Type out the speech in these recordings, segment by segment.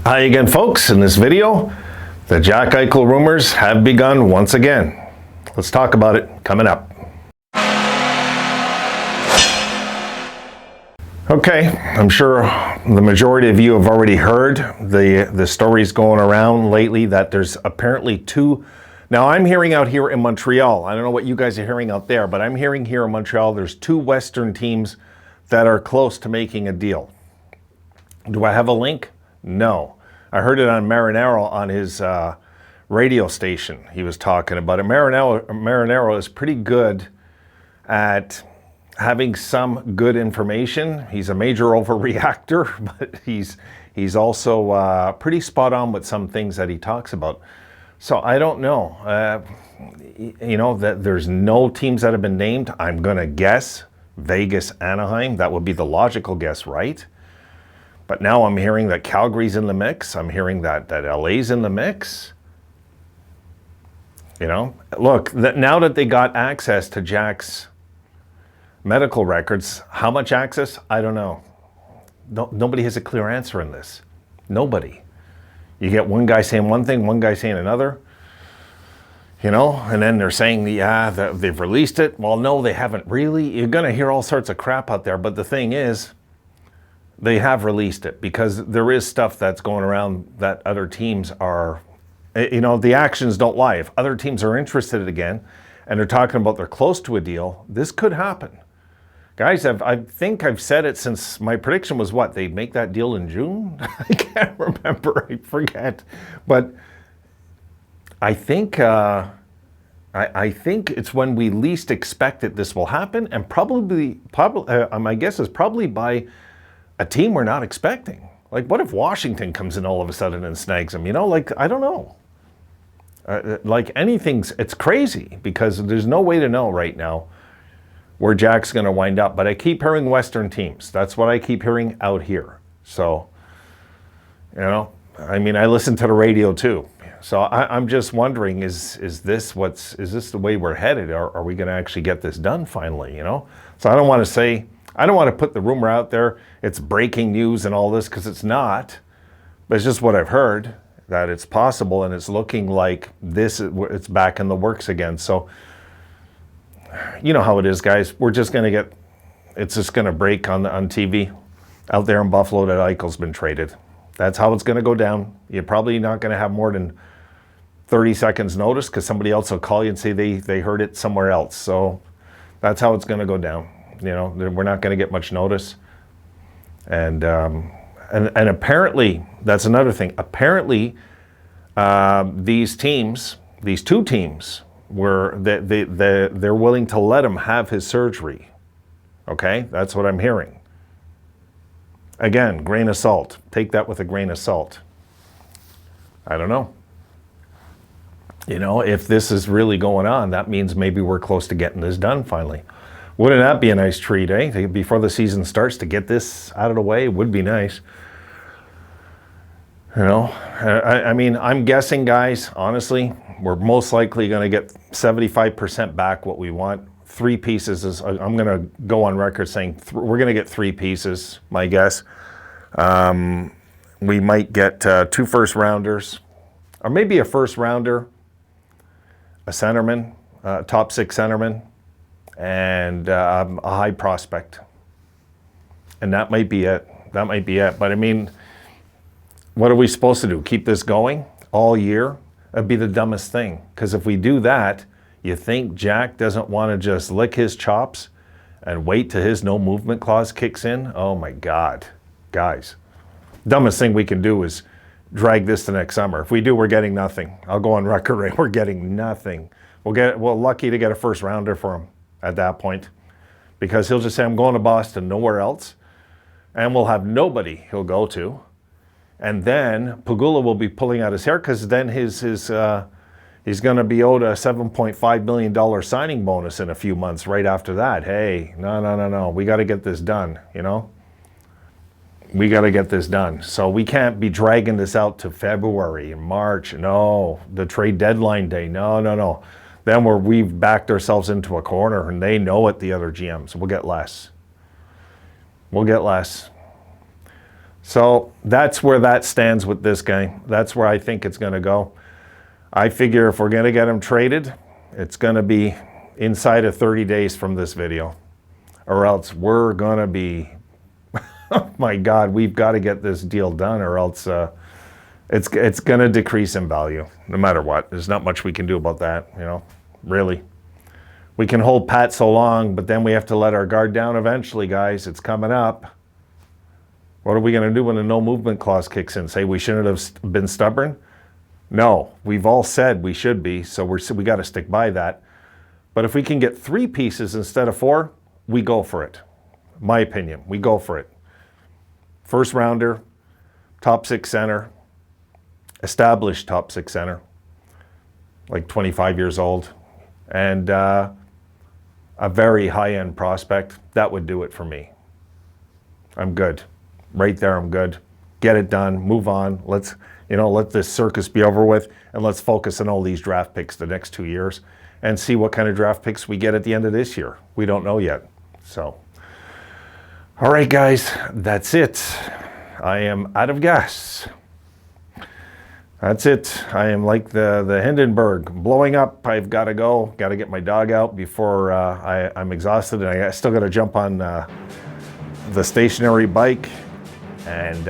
Hi again, folks. In this video, the Jack Eichel rumors have begun once again. Let's talk about it coming up. Okay, I'm sure the majority of you have already heard the stories going around lately that there's apparently two. Now I'm hearing out here in Montreal, I don't know what you guys are hearing out there, but I'm hearing here in Montreal there's two Western teams that are close to making a deal. Do I have a link? No. I heard it on Marinaro on his radio station. He was talking about it. Marinaro is pretty good at having some good information. He's a major overreactor, but he's also pretty spot on with some things that he talks about. So I don't know. You know, that there's no teams that have been named. I'm gonna guess Vegas, Anaheim. That would be the logical guess, right? But now I'm hearing that Calgary's in the mix. I'm hearing that LA's in the mix. You know, look, now that they got access to Jack's medical records, how much access? I don't know. Nobody has a clear answer in this. Nobody. You get one guy saying one thing, one guy saying another. You know, and then they're saying, yeah, they've released it. Well, no, they haven't really. You're going to hear all sorts of crap out there. But the thing is, they have released it because there is stuff that's going around that other teams are, you know, the actions don't lie. If other teams are interested again and they're talking about they're close to a deal, this could happen. Guys, I think I've said it since my prediction was what? They'd make that deal in June? I can't remember. I forget. But I think I think it's when we least expect it this will happen, and probably my guess is probably by a team we're not expecting. Like, what if Washington comes in all of a sudden and snags them? You know, like, I don't know. Like anything's, it's crazy because there's no way to know right now where Jack's going to wind up. But I keep hearing Western teams. That's what I keep hearing out here. So, you know, I mean, I listen to the radio too. So I'm just wondering, is this the way we're headed? Or are we going to actually get this done finally, you know? So I don't want to put the rumor out there, it's breaking news and all this, because it's not. But it's just what I've heard, that it's possible, and it's looking like it's back in the works again. So, you know how it is, guys. It's just going to break on TV out there in Buffalo that Eichel's been traded. That's how it's going to go down. You're probably not going to have more than 30 seconds notice, because somebody else will call you and say they heard it somewhere else. So that's how it's going to go down. You know, we're not going to get much notice. And apparently, that's another thing. Apparently, these two teams, they're willing to let him have his surgery. Okay, that's what I'm hearing. Again, grain of salt. Take that with a grain of salt. I don't know. You know, if this is really going on, that means maybe we're close to getting this done finally. Wouldn't that be a nice treat, eh? Before the season starts, to get this out of the way would be nice. You know, I mean, I'm guessing, guys, honestly, we're most likely going to get 75% back what we want. 3 pieces is, I'm going to go on record saying we're going to get 3 pieces, my guess. We might get 2 first rounders, or maybe a first rounder, a centerman, top 6 centerman, and a high prospect. And that might be it. That might be it. But I mean, what are we supposed to do? Keep this going all year? That'd be the dumbest thing. Because if we do that, you think Jack doesn't want to just lick his chops and wait till his no movement clause kicks in? Oh my God, guys. Dumbest thing we can do is drag this to next summer. If we do, we're getting nothing. I'll go on record, we're getting nothing. We're lucky to get a first rounder for him at that point, because he'll just say, I'm going to Boston, nowhere else, and we'll have nobody he'll go to. And then Pagula will be pulling out his hair, because then he's going to be owed a $7.5 million signing bonus in a few months right after that. Hey, no, we got to get this done, you know? We got to get this done. So we can't be dragging this out to February and March. No, the trade deadline day. No. Then we've backed ourselves into a corner, and they know it, the other GMs. We'll get less. So that's where that stands with this guy. That's where I think it's going to go. I figure if we're going to get him traded, it's going to be inside of 30 days from this video, or else we're going to be, oh my God, we've got to get this deal done, or else it's going to decrease in value no matter what. There's not much we can do about that, you know, really. We can hold pat so long, but then we have to let our guard down eventually, guys. It's coming up. What are we going to do when the no movement clause kicks in? Say we shouldn't have been stubborn? No, we've all said we should be, so we got to stick by that. But if we can get 3 pieces instead of 4, we go for it. My opinion, we go for it. First rounder, top 6 center, established top 6 center, like 25 years old, and a very high-end prospect. That would do it for me. I'm good. Right there, I'm good. Get it done, move on. Let's, let this circus be over with, and let's focus on all these draft picks the next 2 years and see what kind of draft picks we get at the end of this year. We don't know yet. So, all right, guys, that's it. I am out of gas. That's it. I am like the Hindenburg, blowing up. I've got to go. Got to get my dog out before I'm exhausted, and I still got to jump on the stationary bike. And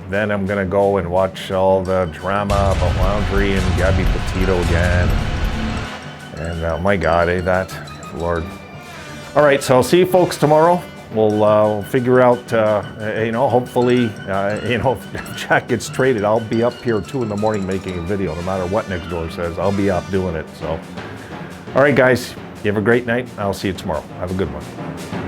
then I'm going to go and watch all the drama about Laundry and Gabby Petito again. And my God, that, Lord. All right, so I'll see you folks tomorrow. We'll figure out, hopefully, if Jack gets traded, I'll be up here 2 in the morning making a video. No matter what Next Door says, I'll be up doing it. So, all right, guys, you have a great night. I'll see you tomorrow. Have a good one.